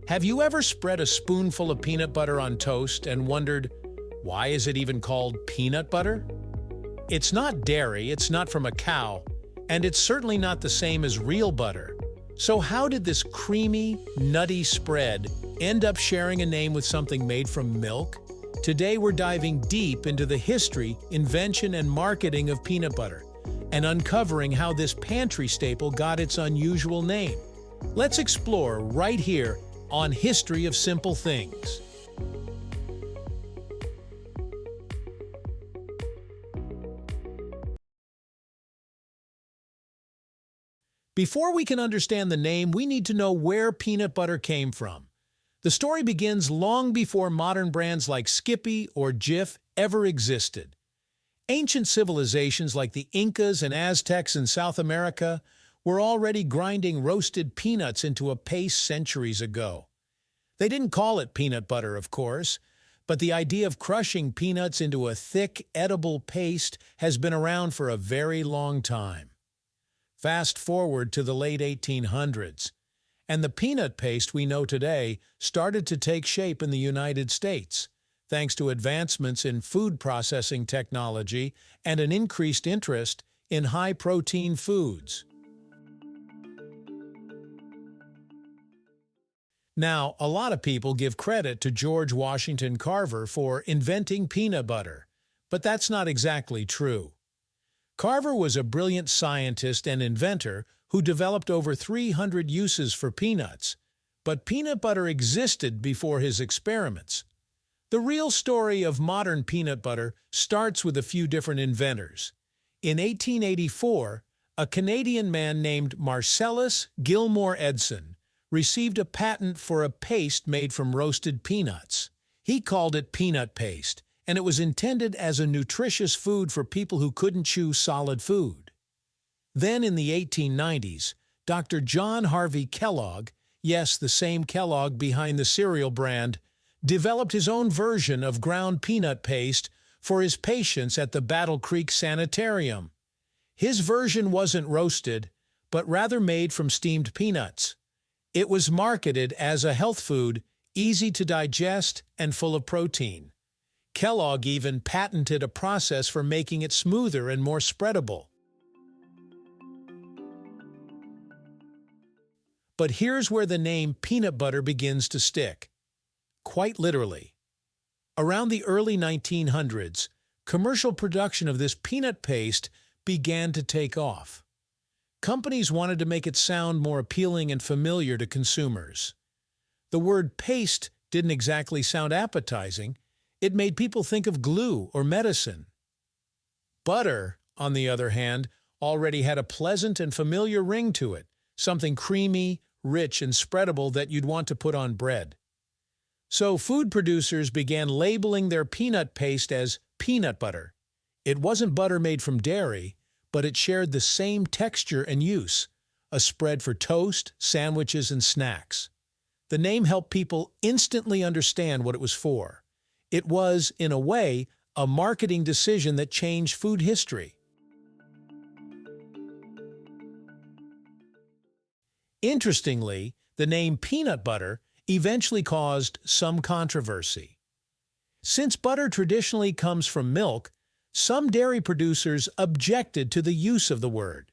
Have you ever spread a spoonful of peanut butter on toast and wondered, why is it even called peanut butter? It's not dairy, it's not from a cow, and it's certainly not the same as real butter. So how did this creamy, nutty spread end up sharing a name with something made from milk? Today we're diving deep into the history, invention, and marketing of peanut butter, and uncovering how this pantry staple got its unusual name. Let's explore right here on History of Simple Things. Before we can understand the name, we need to know where peanut butter came from. The story begins long before modern brands like Skippy or Jif ever existed. Ancient civilizations like the Incas and Aztecs in South America were already grinding roasted peanuts into a paste centuries ago. They didn't call it peanut butter, of course, but the idea of crushing peanuts into a thick, edible paste has been around for a very long time. Fast forward to the late 1800s, and the peanut paste we know today started to take shape in the United States, thanks to advancements in food processing technology and an increased interest in high-protein foods. Now, a lot of people give credit to George Washington Carver for inventing peanut butter, but that's not exactly true. Carver was a brilliant scientist and inventor who developed over 300 uses for peanuts, but peanut butter existed before his experiments. The real story of modern peanut butter starts with a few different inventors. In 1884, a Canadian man named Marcellus Gilmore Edson received a patent for a paste made from roasted peanuts. He called it peanut paste, and it was intended as a nutritious food for people who couldn't chew solid food. Then in the 1890s, Dr. John Harvey Kellogg, yes, the same Kellogg behind the cereal brand, developed his own version of ground peanut paste for his patients at the Battle Creek Sanitarium. His version wasn't roasted, but rather made from steamed peanuts. It was marketed as a health food, easy to digest and full of protein. Kellogg even patented a process for making it smoother and more spreadable. But here's where the name peanut butter begins to stick. Quite literally. Around the early 1900s, commercial production of this peanut paste began to take off. Companies wanted to make it sound more appealing and familiar to consumers. The word paste didn't exactly sound appetizing. It made people think of glue or medicine. Butter, on the other hand, already had a pleasant and familiar ring to it, something creamy, rich, and spreadable that you'd want to put on bread. So food producers began labeling their peanut paste as peanut butter. It wasn't butter made from dairy, but it shared the same texture and use, a spread for toast, sandwiches, and snacks. The name helped people instantly understand what it was for. It was, in a way, a marketing decision that changed food history. Interestingly, the name peanut butter eventually caused some controversy. Since butter traditionally comes from milk, some dairy producers objected to the use of the word.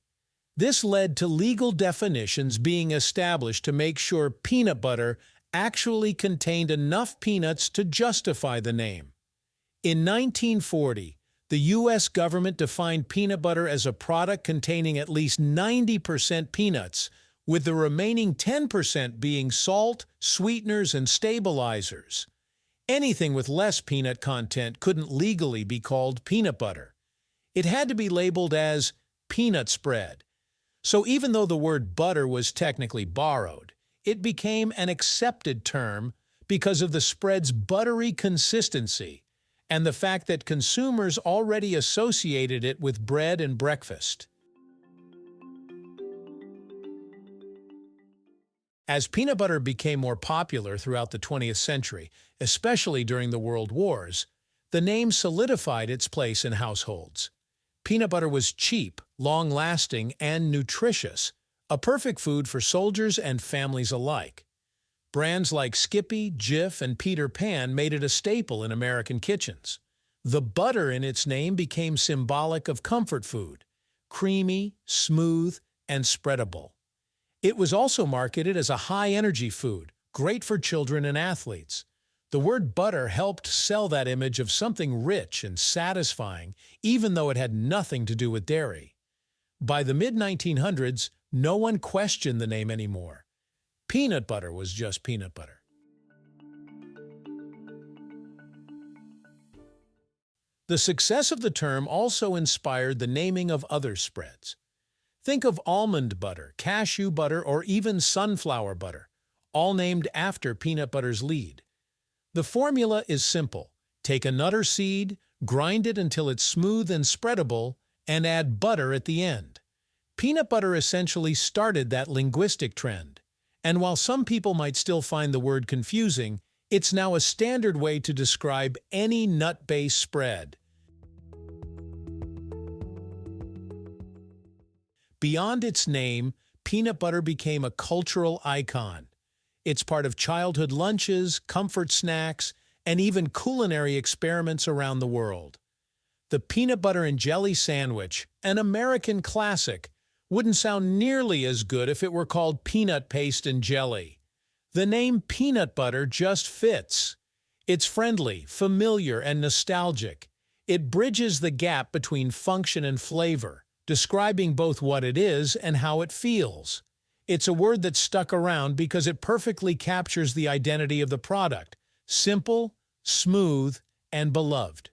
This led to legal definitions being established to make sure peanut butter actually contained enough peanuts to justify the name. In 1940, the U.S. government defined peanut butter as a product containing at least 90% peanuts, with the remaining 10% being salt, sweeteners, and stabilizers. Anything with less peanut content couldn't legally be called peanut butter. It had to be labeled as peanut spread. So even though the word butter was technically borrowed, it became an accepted term because of the spread's buttery consistency and the fact that consumers already associated it with bread and breakfast. As peanut butter became more popular throughout the 20th century, especially during the World Wars, the name solidified its place in households. Peanut butter was cheap, long-lasting, and nutritious, a perfect food for soldiers and families alike. Brands like Skippy, Jif, and Peter Pan made it a staple in American kitchens. The butter in its name became symbolic of comfort food, creamy, smooth, and spreadable. It was also marketed as a high-energy food, great for children and athletes. The word butter helped sell that image of something rich and satisfying, even though it had nothing to do with dairy. By the mid-1900s, no one questioned the name anymore. Peanut butter was just peanut butter. The success of the term also inspired the naming of other spreads. Think of almond butter, cashew butter, or even sunflower butter, all named after peanut butter's lead. The formula is simple. Take a nut or seed, grind it until it's smooth and spreadable, and add butter at the end. Peanut butter essentially started that linguistic trend. And while some people might still find the word confusing, it's now a standard way to describe any nut-based spread. Beyond its name, peanut butter became a cultural icon. It's part of childhood lunches, comfort snacks, and even culinary experiments around the world. The peanut butter and jelly sandwich, an American classic, wouldn't sound nearly as good if it were called peanut paste and jelly. The name peanut butter just fits. It's friendly, familiar, and nostalgic. It bridges the gap between function and flavor, describing both what it is and how it feels. It's a word that stuck around because it perfectly captures the identity of the product: simple, smooth, and beloved.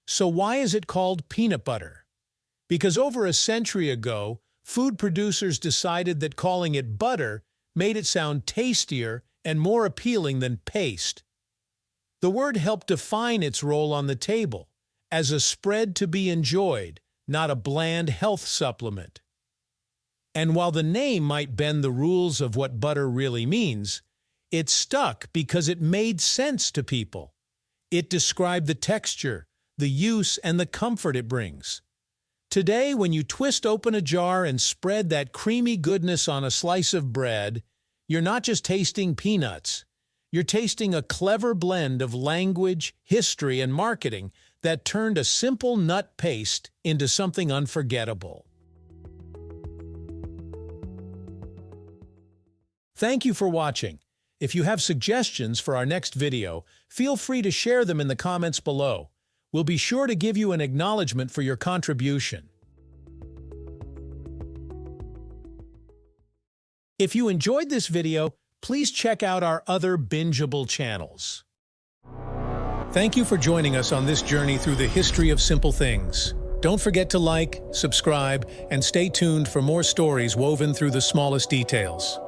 So why is it called peanut butter? Because over a century ago, food producers decided that calling it butter made it sound tastier and more appealing than paste. The word helped define its role on the table, as a spread to be enjoyed, not a bland health supplement. And while the name might bend the rules of what butter really means, it stuck because it made sense to people. It described the texture, the use, and the comfort it brings. Today, when you twist open a jar and spread that creamy goodness on a slice of bread, you're not just tasting peanuts. You're tasting a clever blend of language, history, and marketing that turned a simple nut paste into something unforgettable. Thank you for watching. If you have suggestions for our next video, feel free to share them in the comments below. We'll be sure to give you an acknowledgement for your contribution. If you enjoyed this video, please check out our other bingeable channels. Thank you for joining us on this journey through the history of simple things. Don't forget to like, subscribe, and stay tuned for more stories woven through the smallest details.